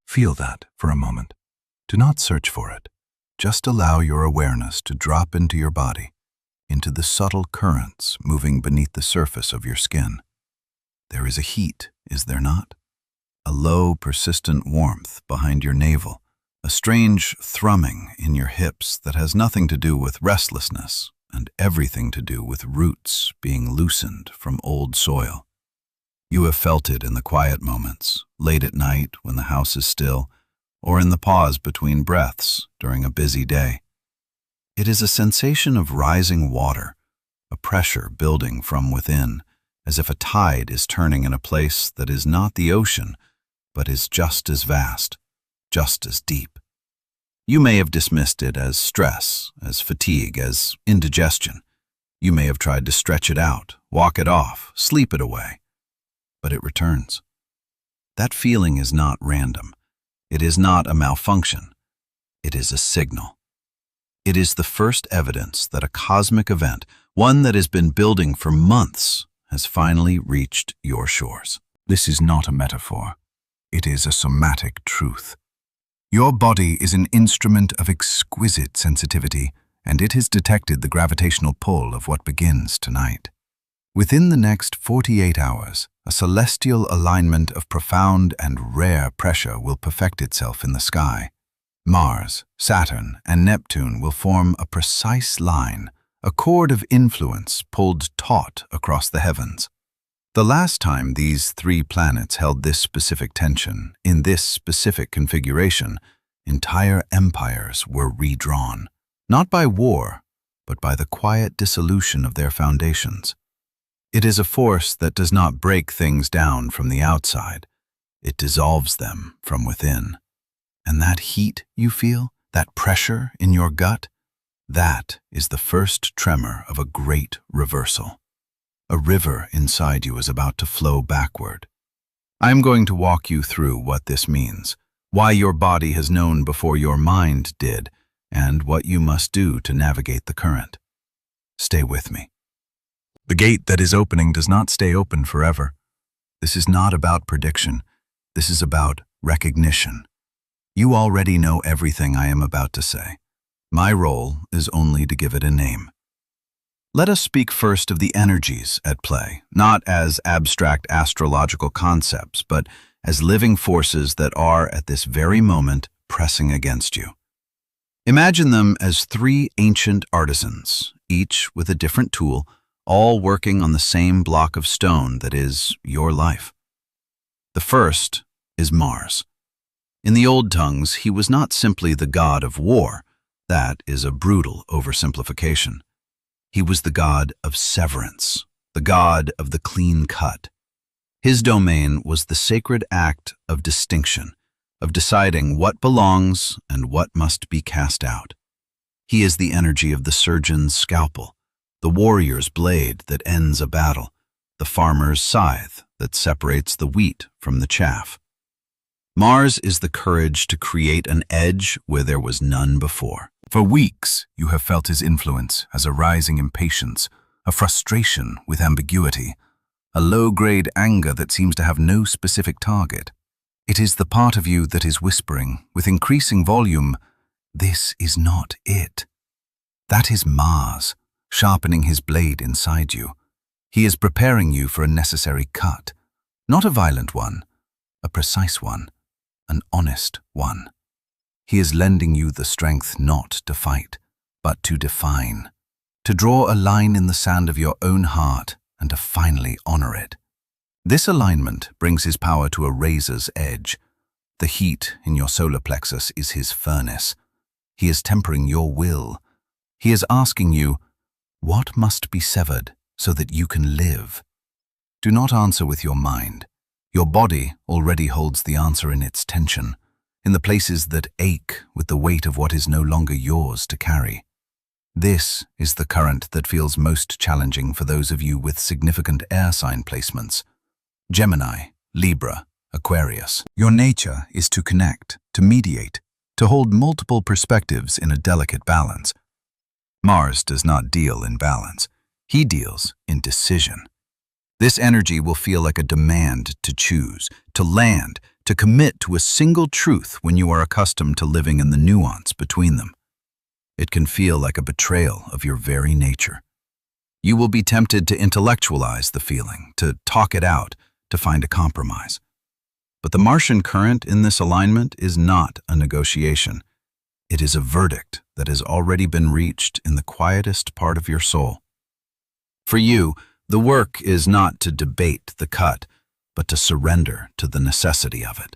Feel that for a moment. Do not search for it. Just allow your awareness to drop into your body, into the subtle currents moving beneath the surface of your skin. There is a heat, is there not? A low, persistent warmth behind your navel, a strange thrumming in your hips that has nothing to do with restlessness and everything to do with roots being loosened from old soil. You have felt it in the quiet moments, late at night when the house is still, or in the pause between breaths during a busy day. It is a sensation of rising water, a pressure building from within, as if a tide is turning in a place that is not the ocean, but is just as vast, just as deep. You may have dismissed it as stress, as fatigue, as indigestion. You may have tried to stretch it out, walk it off, sleep it away. But it returns. That feeling is not random. It is not a malfunction. It is a signal. It is the first evidence that a cosmic event, one that has been building for months, has finally reached your shores. This is not a metaphor. It is a somatic truth. Your body is an instrument of exquisite sensitivity, and it has detected the gravitational pull of what begins tonight. Within the next 48 hours, a celestial alignment of profound and rare pressure will perfect itself in the sky. Mars, Saturn, and Neptune will form a precise line, a cord of influence pulled taut across the heavens. The last time these three planets held this specific tension, in this specific configuration, entire empires were redrawn, not by war, but by the quiet dissolution of their foundations. It is a force that does not break things down from the outside. It dissolves them from within. And that heat you feel, that pressure in your gut, that is the first tremor of a great reversal. A river inside you is about to flow backward. I am going to walk you through what this means, why your body has known before your mind did, and what you must do to navigate the current. Stay with me. The gate that is opening does not stay open forever. This is not about prediction. This is about recognition. You already know everything I am about to say. My role is only to give it a name. Let us speak first of the energies at play, not as abstract astrological concepts, but as living forces that are, at this very moment, pressing against you. Imagine them as three ancient artisans, each with a different tool, all working on the same block of stone that is your life. The first is Mars. In the old tongues, he was not simply the god of war. That is a brutal oversimplification. He was the god of severance, the god of the clean cut. His domain was the sacred act of distinction, of deciding what belongs and what must be cast out. He is the energy of the surgeon's scalpel, the warrior's blade that ends a battle, the farmer's scythe that separates the wheat from the chaff. Mars is the courage to create an edge where there was none before. For weeks, you have felt his influence as a rising impatience, a frustration with ambiguity, a low-grade anger that seems to have no specific target. It is the part of you that is whispering, with increasing volume, "This is not it." That is Mars, sharpening his blade inside you. He is preparing you for a necessary cut, not a violent one, a precise one, an honest one. He is lending you the strength not to fight, but to define, to draw a line in the sand of your own heart and to finally honor it. This alignment brings his power to a razor's edge. The heat in your solar plexus is his furnace. He is tempering your will. He is asking you, what must be severed so that you can live? Do not answer with your mind. Your body already holds the answer in its tension, in the places that ache with the weight of what is no longer yours to carry. This is the current that feels most challenging for those of you with significant air sign placements. Gemini, Libra, Aquarius. Your nature is to connect, to mediate, to hold multiple perspectives in a delicate balance. Mars does not deal in balance. He deals in decision. This energy will feel like a demand to choose, to land, to commit to a single truth when you are accustomed to living in the nuance between them. It can feel like a betrayal of your very nature. You will be tempted to intellectualize the feeling, to talk it out, to find a compromise. But the Martian current in this alignment is not a negotiation. It is a verdict that has already been reached in the quietest part of your soul. For you, the work is not to debate the cut, but to surrender to the necessity of it.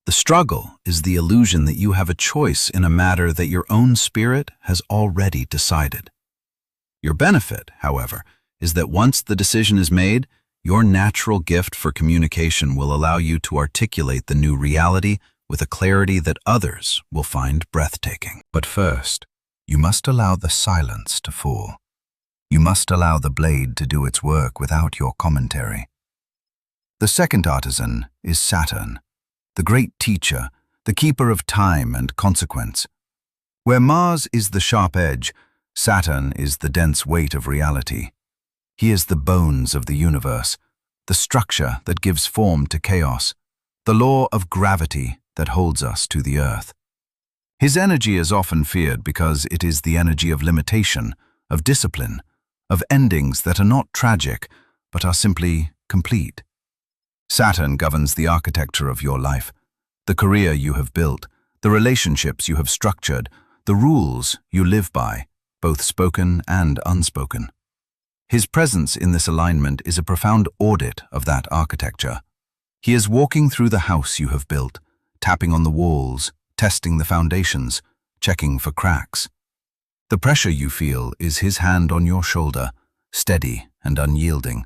The struggle is the illusion that you have a choice in a matter that your own spirit has already decided. Your benefit, however, is that once the decision is made, your natural gift for communication will allow you to articulate the new reality with a clarity that others will find breathtaking. But first, you must allow the silence to fall. You must allow the blade to do its work without your commentary. The second artisan is Saturn, the great teacher, the keeper of time and consequence. Where Mars is the sharp edge, Saturn is the dense weight of reality. He is the bones of the universe, the structure that gives form to chaos, the law of gravity that holds us to the earth. His energy is often feared because it is the energy of limitation, of discipline, of endings that are not tragic, but are simply complete. Saturn governs the architecture of your life, the career you have built, the relationships you have structured, the rules you live by, both spoken and unspoken. His presence in this alignment is a profound audit of that architecture. He is walking through the house you have built, tapping on the walls, testing the foundations, checking for cracks. The pressure you feel is his hand on your shoulder, steady and unyielding.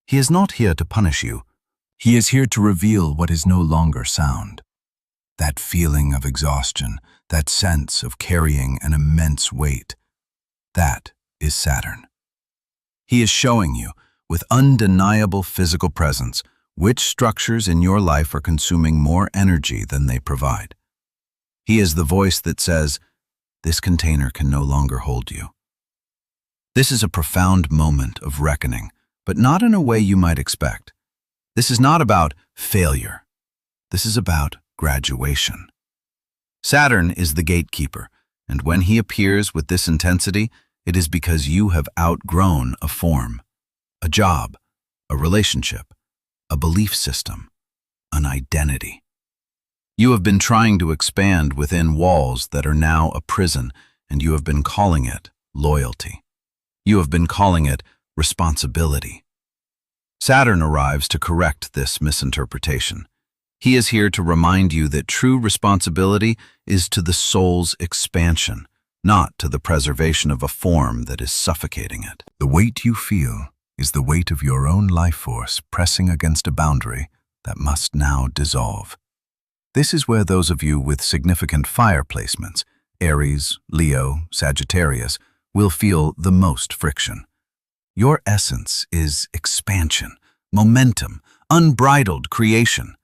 He is not here to punish you. He is here to reveal what is no longer sound. That feeling of exhaustion, that sense of carrying an immense weight, that is Saturn. He is showing you, with undeniable physical presence, which structures in your life are consuming more energy than they provide. He is the voice that says, "This container can no longer hold you." This is a profound moment of reckoning, but not in a way you might expect. This is not about failure. This is about graduation. Saturn is the gatekeeper, and when he appears with this intensity, it is because you have outgrown a form, a job, a relationship, a belief system, an identity. You have been trying to expand within walls that are now a prison, and you have been calling it loyalty. You have been calling it responsibility. Saturn arrives to correct this misinterpretation. He is here to remind you that true responsibility is to the soul's expansion, not to the preservation of a form that is suffocating it. The weight you feel is the weight of your own life force pressing against a boundary that must now dissolve. This is where those of you with significant fire placements, Aries, Leo, Sagittarius, will feel the most friction. Your essence is expansion, momentum, unbridled creation.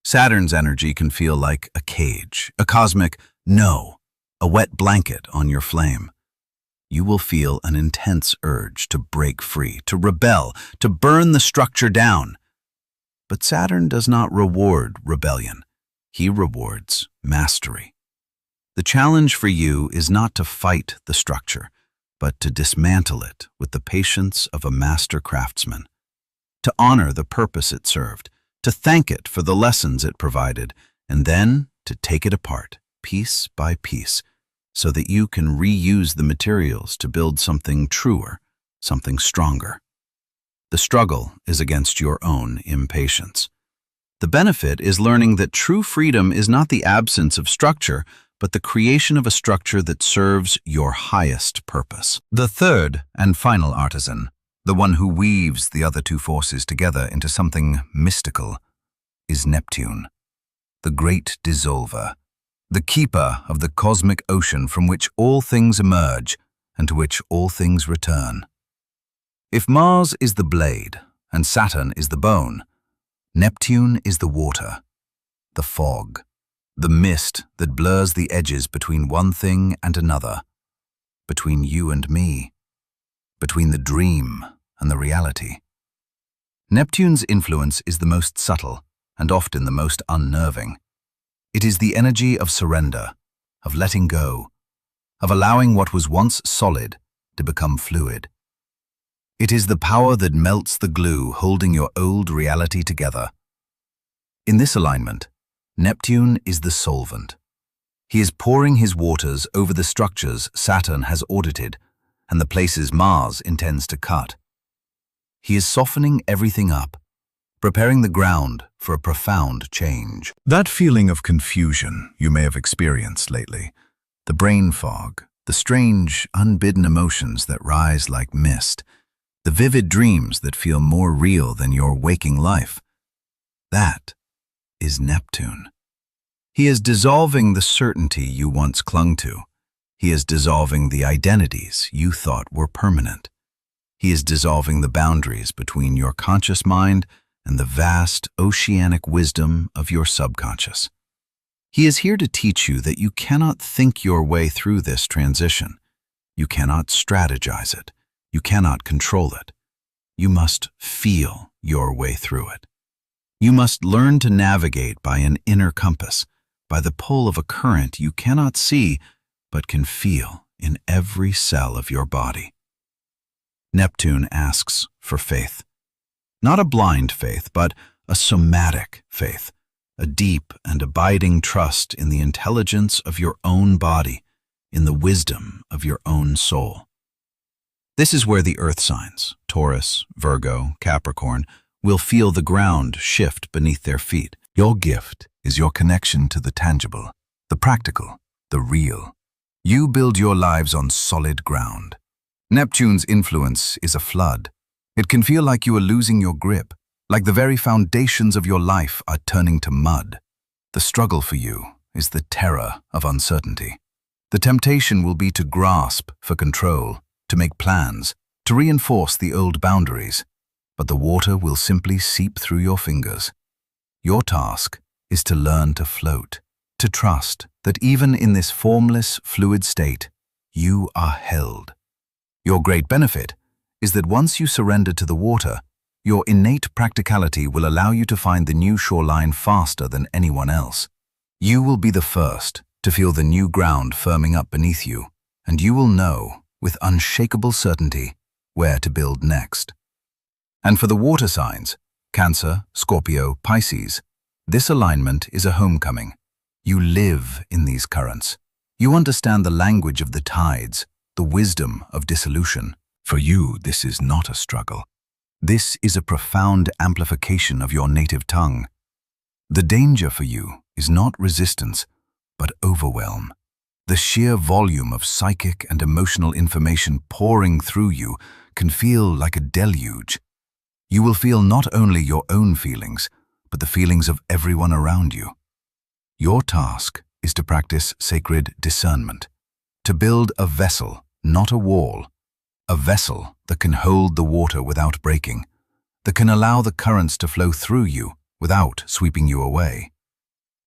Saturn's energy can feel like a cage, a cosmic no, a wet blanket on your flame. You will feel an intense urge to break free, to rebel, to burn the structure down. But Saturn does not reward rebellion. He rewards mastery. The challenge for you is not to fight the structure, but to dismantle it with the patience of a master craftsman, to honor the purpose it served, to thank it for the lessons it provided, and then to take it apart, piece by piece, so that you can reuse the materials to build something truer, something stronger. The struggle is against your own impatience. The benefit is learning that true freedom is not the absence of structure, but the creation of a structure that serves your highest purpose. The third and final artisan, the one who weaves the other two forces together into something mystical, is Neptune, the great dissolver, the keeper of the cosmic ocean from which all things emerge and to which all things return. If Mars is the blade and Saturn is the bone, Neptune is the water, the fog, the mist that blurs the edges between one thing and another, between you and me, between the dream and the reality. Neptune's influence is the most subtle, and often the most unnerving. It is the energy of surrender, of letting go, of allowing what was once solid to become fluid. It is the power that melts the glue holding your old reality together. In this alignment, Neptune is the solvent. He is pouring his waters over the structures Saturn has audited and the places Mars intends to cut. He is softening everything up, preparing the ground for a profound change. That feeling of confusion you may have experienced lately, the brain fog, the strange, unbidden emotions that rise like mist, the vivid dreams that feel more real than your waking life, that is Neptune. He is dissolving the certainty you once clung to. He is dissolving the identities you thought were permanent. He is dissolving the boundaries between your conscious mind and the vast oceanic wisdom of your subconscious. He is here to teach you that you cannot think your way through this transition. You cannot strategize it. You cannot control it. You must feel your way through it. You must learn to navigate by an inner compass, by the pull of a current you cannot see but can feel in every cell of your body. Neptune asks for faith. Not a blind faith, but a somatic faith, a deep and abiding trust in the intelligence of your own body, in the wisdom of your own soul. This is where the earth signs, Taurus, Virgo, Capricorn, will feel the ground shift beneath their feet. Your gift is your connection to the tangible, the practical, the real. You build your lives on solid ground. Neptune's influence is a flood. It can feel like you are losing your grip, like the very foundations of your life are turning to mud. The struggle for you is the terror of uncertainty. The temptation will be to grasp for control, to make plans, to reinforce the old boundaries, but the water will simply seep through your fingers. Your task is to learn to float, to trust that even in this formless, fluid state, you are held. Your great benefit is that once you surrender to the water, your innate practicality will allow you to find the new shoreline faster than anyone else. You will be the first to feel the new ground firming up beneath you, and you will know, with unshakable certainty, where to build next. And for the water signs, Cancer, Scorpio, Pisces, this alignment is a homecoming. You live in these currents. You understand the language of the tides, the wisdom of dissolution. For you, this is not a struggle. This is a profound amplification of your native tongue. The danger for you is not resistance, but overwhelm. The sheer volume of psychic and emotional information pouring through you can feel like a deluge. You will feel not only your own feelings, but the feelings of everyone around you. Your task is to practice sacred discernment, to build a vessel, not a wall, a vessel that can hold the water without breaking, that can allow the currents to flow through you without sweeping you away.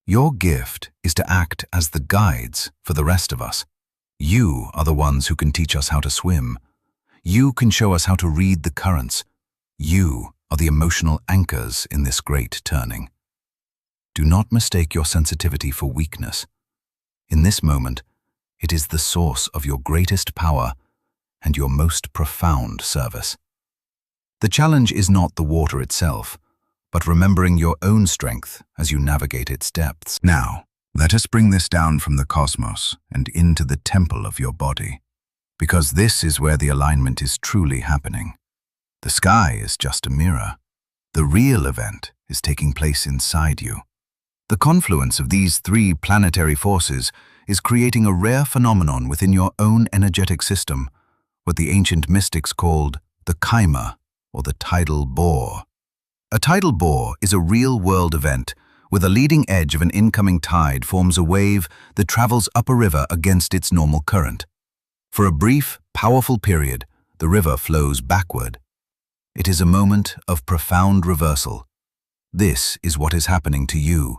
Your gift is to act as the guides for the rest of us. You are the ones who can teach us how to swim. You can show us how to read the currents. You are the emotional anchors in this great turning. Do not mistake your sensitivity for weakness. In this moment, it is the source of your greatest power and your most profound service. The challenge is not the water itself, but remembering your own strength as you navigate its depths. Now, let us bring this down from the cosmos and into the temple of your body, because this is where the alignment is truly happening. The sky is just a mirror. The real event is taking place inside you. The confluence of these three planetary forces is creating a rare phenomenon within your own energetic system, what the ancient mystics called the kaima, or the tidal bore. A tidal bore is a real-world event where the leading edge of an incoming tide forms a wave that travels up a river against its normal current. For a brief, powerful period, the river flows backward. It is a moment of profound reversal. This is what is happening to you.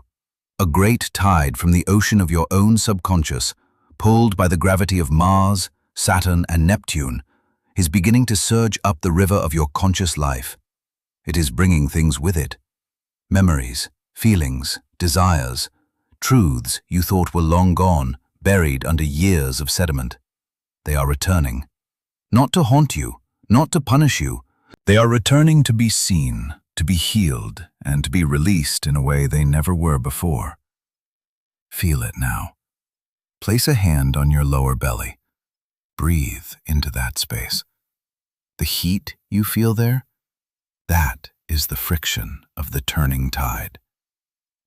A great tide from the ocean of your own subconscious, pulled by the gravity of Mars, Saturn, and Neptune, is beginning to surge up the river of your conscious life. It is bringing things with it. Memories, feelings, desires, truths you thought were long gone, buried under years of sediment. They are returning, not to haunt you, not to punish you. They are returning to be seen, to be healed, and to be released in a way they never were before. Feel it now. Place a hand on your lower belly. Breathe into that space. The heat you feel there, that is the friction of the turning tide.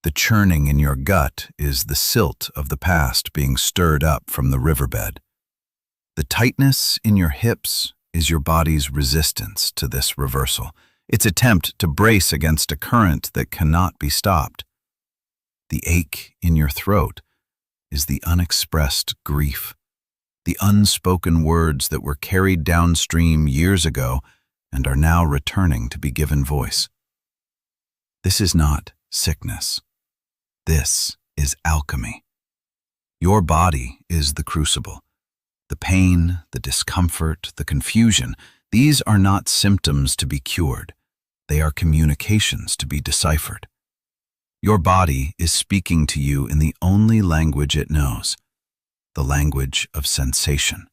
The churning in your gut is the silt of the past being stirred up from the riverbed. The tightness in your hips is your body's resistance to this reversal, its attempt to brace against a current that cannot be stopped. The ache in your throat is the unexpressed grief, the unspoken words that were carried downstream years ago and are now returning to be given voice. This is not sickness. This is alchemy. Your body is the crucible. The pain, the discomfort, the confusion, these are not symptoms to be cured. They are communications to be deciphered. Your body is speaking to you in the only language it knows, the language of sensation.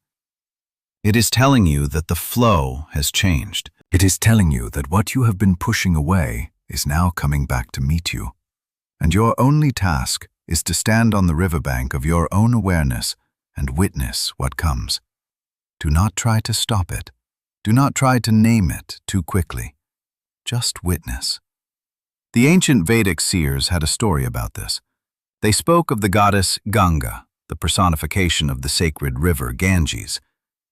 It is telling you that the flow has changed. It is telling you that what you have been pushing away is now coming back to meet you. And your only task is to stand on the riverbank of your own awareness and witness what comes. Do not try to stop it. Do not try to name it too quickly. Just witness. The ancient Vedic seers had a story about this. They spoke of the goddess Ganga, the personification of the sacred river Ganges.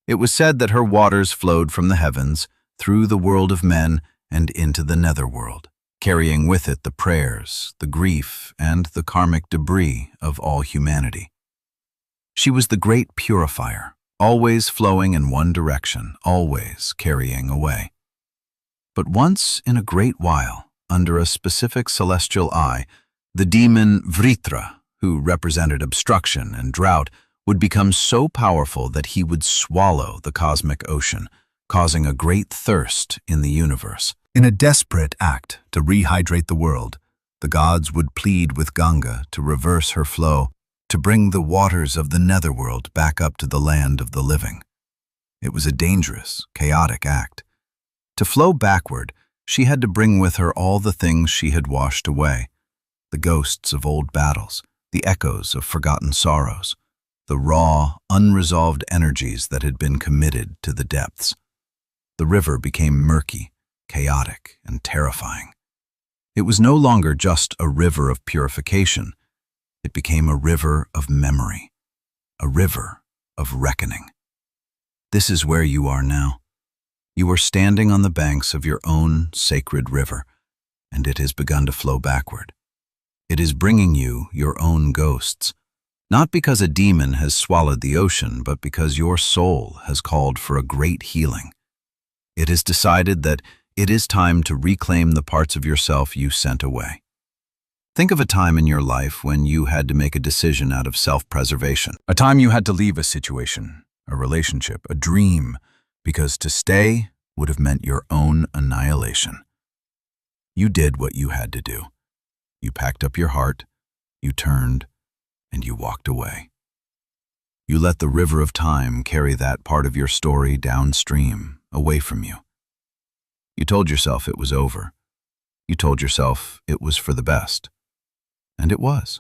It was said that her waters flowed from the heavens, through the world of men, and into the netherworld, carrying with it the prayers, the grief, and the karmic debris of all humanity. She was the great purifier, always flowing in one direction, always carrying away. But once in a great while, under a specific celestial eye, the demon Vritra, who represented obstruction and drought, would become so powerful that he would swallow the cosmic ocean, causing a great thirst in the universe. In a desperate act to rehydrate the world, the gods would plead with Ganga to reverse her flow, to bring the waters of the netherworld back up to the land of the living. It was a dangerous, chaotic act. To flow backward, she had to bring with her all the things she had washed away, the ghosts of old battles, the echoes of forgotten sorrows, the raw, unresolved energies that had been committed to the depths. The river became murky, chaotic, and terrifying. It was no longer just a river of purification. It became a river of memory, a river of reckoning. This is where you are now. You are standing on the banks of your own sacred river, and it has begun to flow backward. It is bringing you your own ghosts, not because a demon has swallowed the ocean, but because your soul has called for a great healing. It has decided that it is time to reclaim the parts of yourself you sent away. Think of a time in your life when you had to make a decision out of self-preservation, a time you had to leave a situation, a relationship, a dream, because to stay would have meant your own annihilation. You did what you had to do. You packed up your heart, you turned, and you walked away. You let the river of time carry that part of your story downstream, away from you. You told yourself it was over. You told yourself it was for the best. And it was.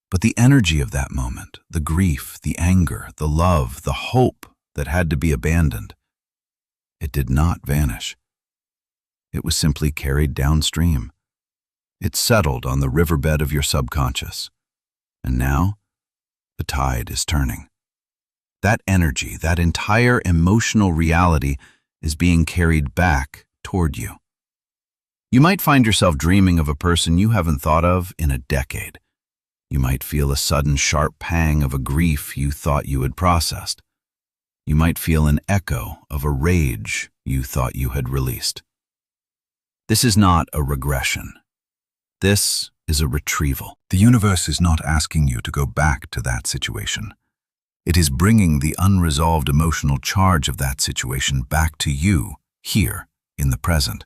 But the energy of that moment, the grief, the anger, the love, the hope that had to be abandoned, it did not vanish. It was simply carried downstream. It settled on the riverbed of your subconscious. And now, the tide is turning. That energy, that entire emotional reality is being carried back toward you. You might find yourself dreaming of a person you haven't thought of in a decade. You might feel a sudden sharp pang of a grief you thought you had processed. You might feel an echo of a rage you thought you had released. This is not a regression. This is a retrieval. The universe is not asking you to go back to that situation. It is bringing the unresolved emotional charge of that situation back to you, here, in the present,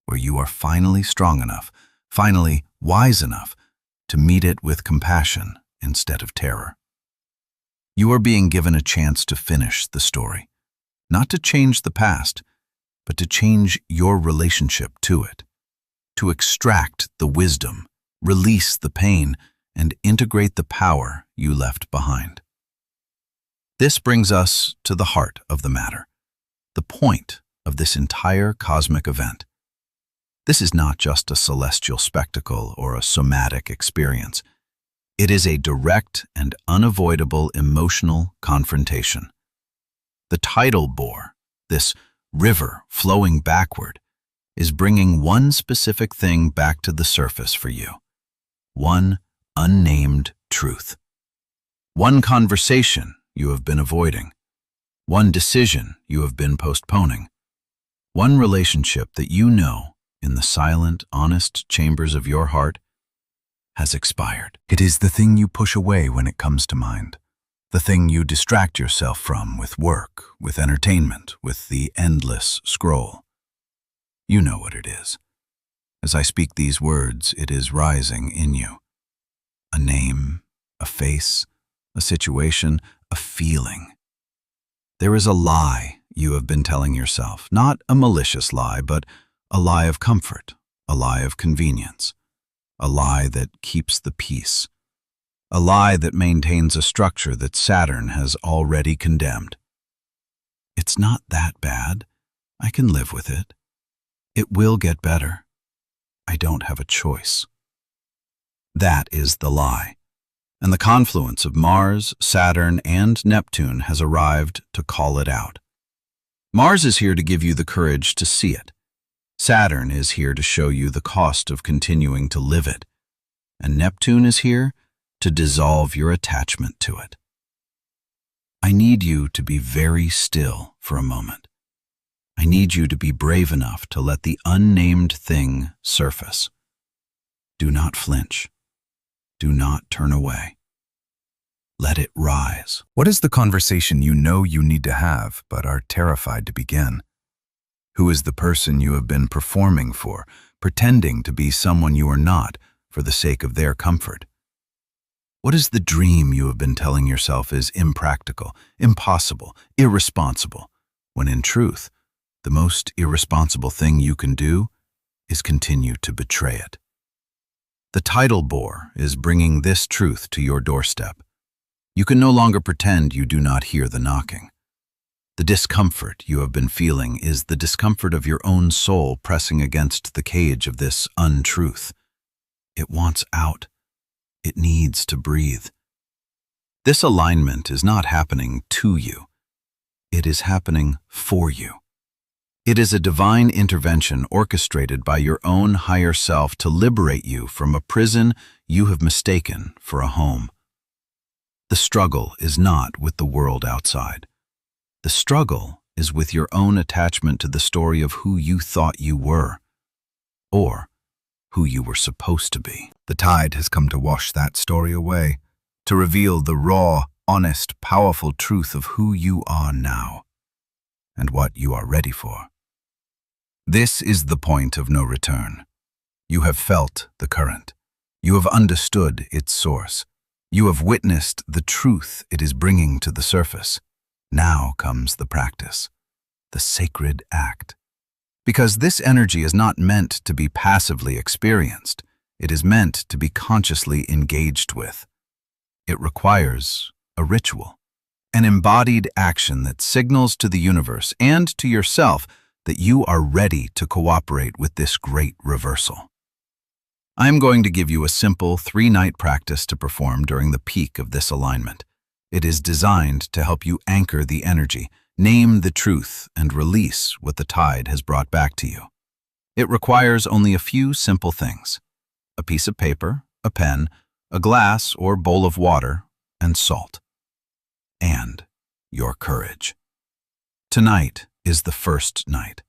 where you are finally strong enough, finally wise enough to meet it with compassion instead of terror. You are being given a chance to finish the story, not to change the past, but to change your relationship to it, to extract the wisdom, release the pain, and integrate the power you left behind. This brings us to the heart of the matter, the point of this entire cosmic event. This is not just a celestial spectacle or a somatic experience. It is a direct and unavoidable emotional confrontation. The tidal bore, this river flowing backward, is bringing one specific thing back to the surface for you. One unnamed truth. One conversation you have been avoiding. One decision you have been postponing. One relationship that you know, in the silent, honest chambers of your heart, has expired. It is the thing you push away when it comes to mind. The thing you distract yourself from with work, with entertainment, with the endless scroll. You know what it is. As I speak these words, it is rising in you. A name, a face, a situation, a feeling. There is a lie you have been telling yourself, not a malicious lie, but a lie of comfort, a lie of convenience, a lie that keeps the peace, a lie that maintains a structure that Saturn has already condemned. It's not that bad. I can live with it. It will get better. I don't have a choice. That is the lie. And the confluence of Mars, Saturn, and Neptune has arrived to call it out. Mars is here to give you the courage to see it. Saturn is here to show you the cost of continuing to live it. And Neptune is here to dissolve your attachment to it. I need you to be very still for a moment. I need you to be brave enough to let the unnamed thing surface. Do not flinch. Do not turn away. Let it rise. What is the conversation you know you need to have but are terrified to begin? Who is the person you have been performing for, pretending to be someone you are not for the sake of their comfort? What is the dream you have been telling yourself is impractical, impossible, irresponsible, when in truth, the most irresponsible thing you can do is continue to betray it? The tidal bore is bringing this truth to your doorstep. You can no longer pretend you do not hear the knocking. The discomfort you have been feeling is the discomfort of your own soul pressing against the cage of this untruth. It wants out. It needs to breathe. This alignment is not happening to you. It is happening for you. It is a divine intervention orchestrated by your own higher self to liberate you from a prison you have mistaken for a home. The struggle is not with the world outside. The struggle is with your own attachment to the story of who you thought you were, or who you were supposed to be. The tide has come to wash that story away, to reveal the raw, honest, powerful truth of who you are now, and what you are ready for. This is the point of no return. You have felt the current. You have understood its source. You have witnessed the truth it is bringing to the surface. Now comes the practice, the sacred act. Because this energy is not meant to be passively experienced. It is meant to be consciously engaged with. It requires a ritual, an embodied action that signals to the universe and to yourself that you are ready to cooperate with this great reversal. I am going to give you a simple 3-night practice to perform during the peak of this alignment. It is designed to help you anchor the energy, name the truth, and release what the tide has brought back to you. It requires only a few simple things: a piece of paper, a pen, a glass or bowl of water, and salt. And your courage. Tonight is the first night,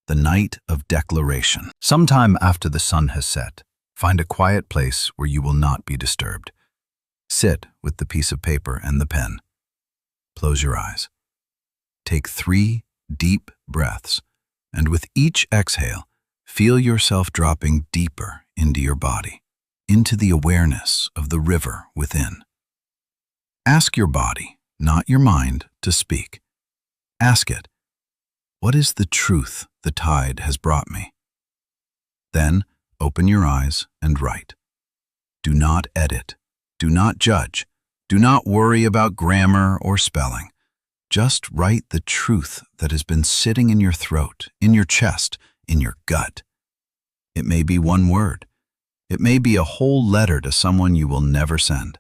the night of declaration. Sometime after the sun has set, find a quiet place where you will not be disturbed. Sit with the piece of paper and the pen. Close your eyes. Take 3 deep breaths, and with each exhale, feel yourself dropping deeper into your body. into the awareness of the river within. Ask your body, not your mind, to speak. Ask it, what is the truth the tide has brought me? Then open your eyes and write. Do not edit. Do not judge. Do not worry about grammar or spelling. Just write the truth that has been sitting in your throat, in your chest, in your gut. It may be one word. It may be a whole letter to someone you will never send.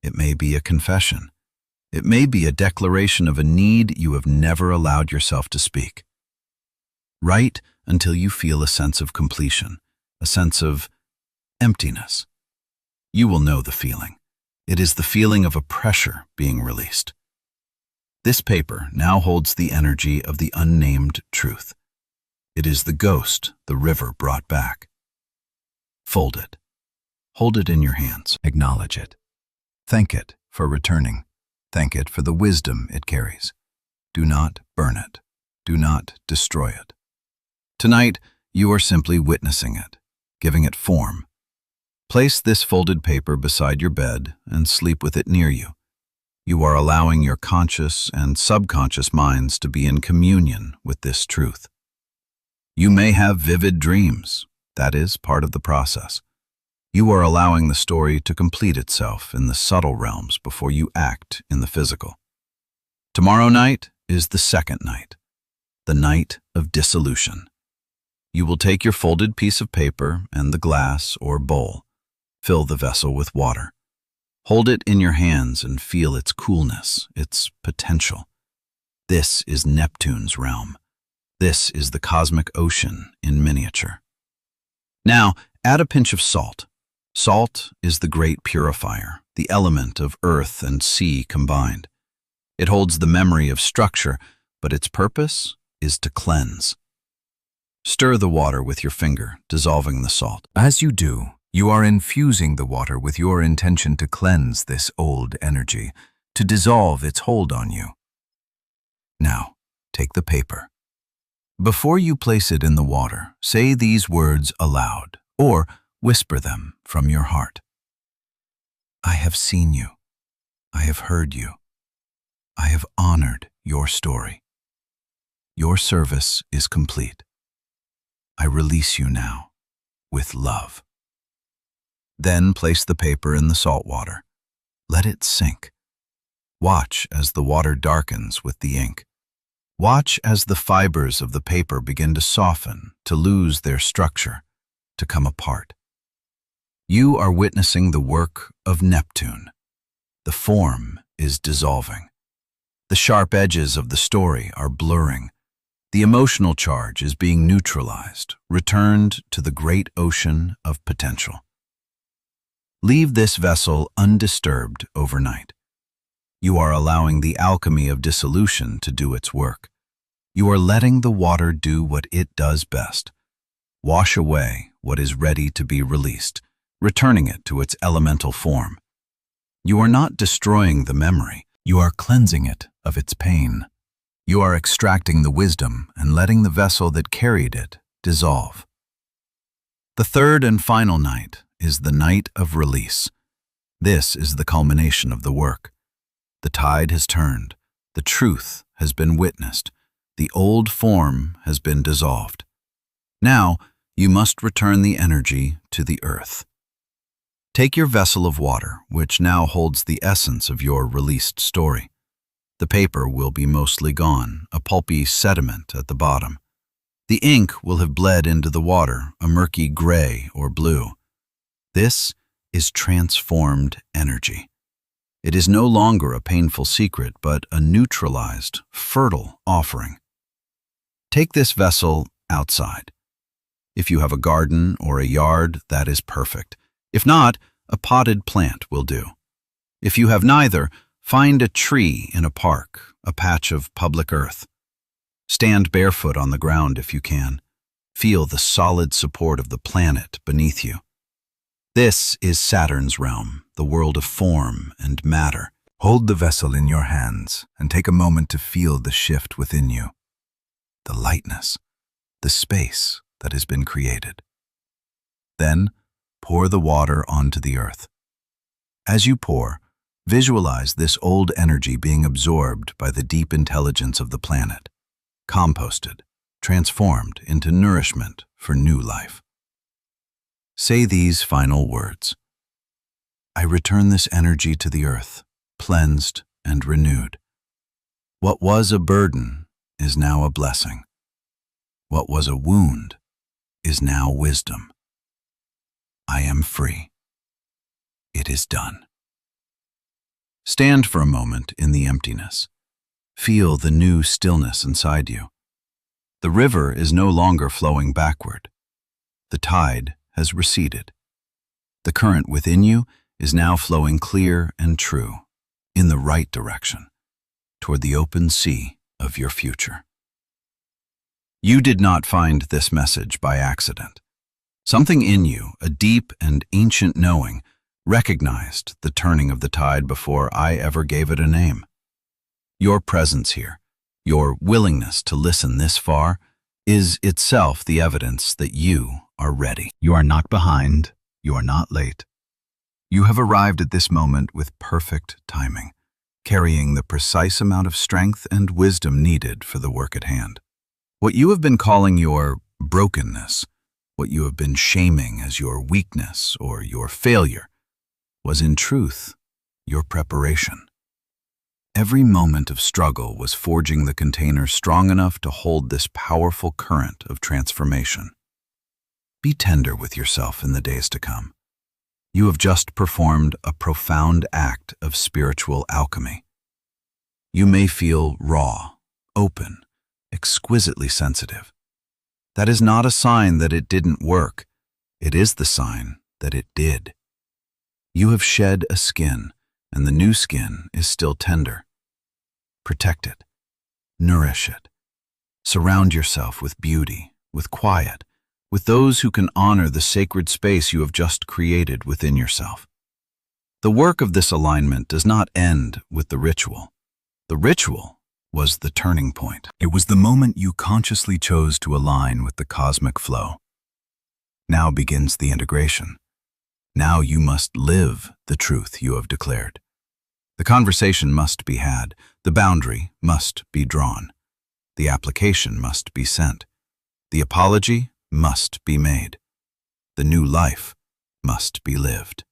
It may be a confession. It may be a declaration of a need you have never allowed yourself to speak. Write until you feel a sense of completion, a sense of emptiness. You will know the feeling. It is the feeling of a pressure being released. This paper now holds the energy of the unnamed truth. It is the ghost the river brought back. Fold it. Hold it in your hands. Acknowledge it. Thank it for returning. Thank it for the wisdom it carries. Do not burn it. Do not destroy it. Tonight, you are simply witnessing it, giving it form. Place this folded paper beside your bed and sleep with it near you. You are allowing your conscious and subconscious minds to be in communion with this truth. You may have vivid dreams. That is part of the process. You are allowing the story to complete itself in the subtle realms before you act in the physical. Tomorrow night is the second night, the night of dissolution. You will take your folded piece of paper and the glass or bowl. Fill the vessel with water. Hold it in your hands and feel its coolness, its potential. This is Neptune's realm. This is the cosmic ocean in miniature. Now, add a pinch of salt. Salt is the great purifier, the element of earth and sea combined. It holds the memory of structure, but its purpose is to cleanse. Stir the water with your finger, dissolving the salt. As you do, you are infusing the water with your intention to cleanse this old energy, to dissolve its hold on you. Now, take the paper. Before you place it in the water, say these words aloud, or whisper them from your heart. I have seen you. I have heard you. I have honored your story. Your service is complete. I release you now, with love. Then place the paper in the salt water. Let it sink. Watch as the water darkens with the ink. Watch as the fibers of the paper begin to soften, to lose their structure, to come apart. You are witnessing the work of Neptune. The form is dissolving. The sharp edges of the story are blurring. The emotional charge is being neutralized, returned to the great ocean of potential. Leave this vessel undisturbed overnight. You are allowing the alchemy of dissolution to do its work. You are letting the water do what it does best. Wash away what is ready to be released, returning it to its elemental form. You are not destroying the memory. You are cleansing it of its pain. You are extracting the wisdom and letting the vessel that carried it dissolve. The third and final night is the night of release. This is the culmination of the work. The tide has turned. The truth has been witnessed. The old form has been dissolved. Now, you must return the energy to the earth. Take your vessel of water, which now holds the essence of your released story. The paper will be mostly gone, a pulpy sediment at the bottom. The ink will have bled into the water, a murky gray or blue. This is transformed energy. It is no longer a painful secret, but a neutralized, fertile offering. Take this vessel outside. If you have a garden or a yard, that is perfect. If not, a potted plant will do. If you have neither, find a tree in a park, a patch of public earth. Stand barefoot on the ground if you can. Feel the solid support of the planet beneath you. This is Saturn's realm, the world of form and matter. Hold the vessel in your hands and take a moment to feel the shift within you. The lightness, the space that has been created. Then, pour the water onto the earth. As you pour, visualize this old energy being absorbed by the deep intelligence of the planet, composted, transformed into nourishment for new life. Say these final words. I return this energy to the earth, cleansed and renewed. What was a burden is now a blessing. What was a wound is now wisdom. I am free. It is done. Stand for a moment in the emptiness. Feel the new stillness inside you. The river is no longer flowing backward. The tide has receded. The current within you is now flowing clear and true, in the right direction, toward the open sea of your future. You did not find this message by accident. Something in you, a deep and ancient knowing, recognized the turning of the tide before I ever gave it a name. Your presence here, your willingness to listen this far, is itself the evidence that you are ready. You are not behind, you are not late. You have arrived at this moment with perfect timing, carrying the precise amount of strength and wisdom needed for the work at hand. What you have been calling your brokenness, what you have been shaming as your weakness or your failure, was in truth your preparation. Every moment of struggle was forging the container strong enough to hold this powerful current of transformation. Be tender with yourself in the days to come. You have just performed a profound act of spiritual alchemy. You may feel raw, open, exquisitely sensitive. That is not a sign that it didn't work. It is the sign that it did. You have shed a skin, and the new skin is still tender. Protect it. Nourish it. Surround yourself with beauty, with quiet, with those who can honor the sacred space you have just created within yourself. The work of this alignment does not end with the ritual. The ritual was the turning point. It was the moment you consciously chose to align with the cosmic flow. Now begins the integration. Now you must live the truth you have declared. The conversation must be had, the boundary must be drawn, the application must be sent, the apology must be made, the new life must be lived.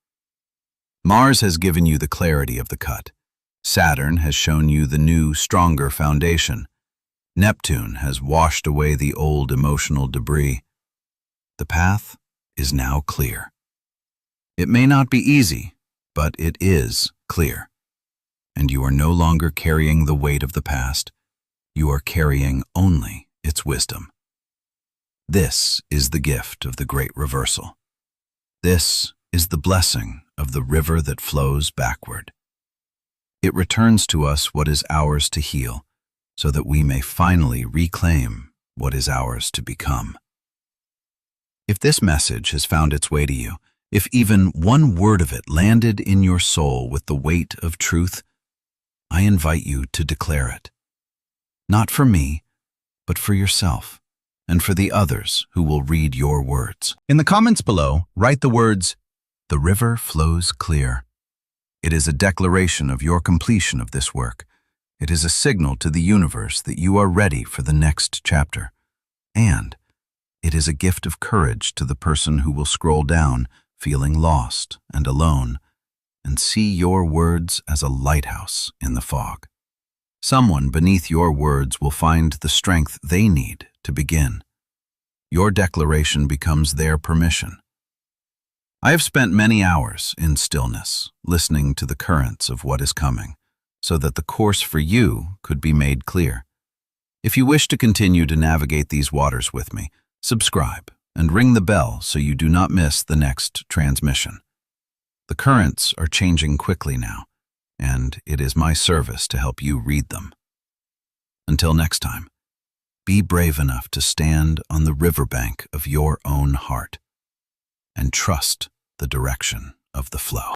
Mars has given you the clarity of the cut. Saturn has shown you the new, stronger foundation. Neptune has washed away the old emotional debris. The path is now clear. It may not be easy, but it is clear. And you are no longer carrying the weight of the past. You are carrying only its wisdom. This is the gift of the great reversal. This is the blessing of the river that flows backward. It returns to us what is ours to heal, so that we may finally reclaim what is ours to become. If this message has found its way to you, if even one word of it landed in your soul with the weight of truth, I invite you to declare it. Not for me, but for yourself, and for the others who will read your words. In the comments below, write the words, "The river flows clear." It is a declaration of your completion of this work. It is a signal to the universe that you are ready for the next chapter. And it is a gift of courage to the person who will scroll down, feeling lost and alone, and see your words as a lighthouse in the fog. Someone beneath your words will find the strength they need to begin. Your declaration becomes their permission. I have spent many hours in stillness, listening to the currents of what is coming, so that the course for you could be made clear. If you wish to continue to navigate these waters with me, subscribe and ring the bell so you do not miss the next transmission. The currents are changing quickly now, and it is my service to help you read them. Until next time, be brave enough to stand on the riverbank of your own heart and trust the direction of the flow.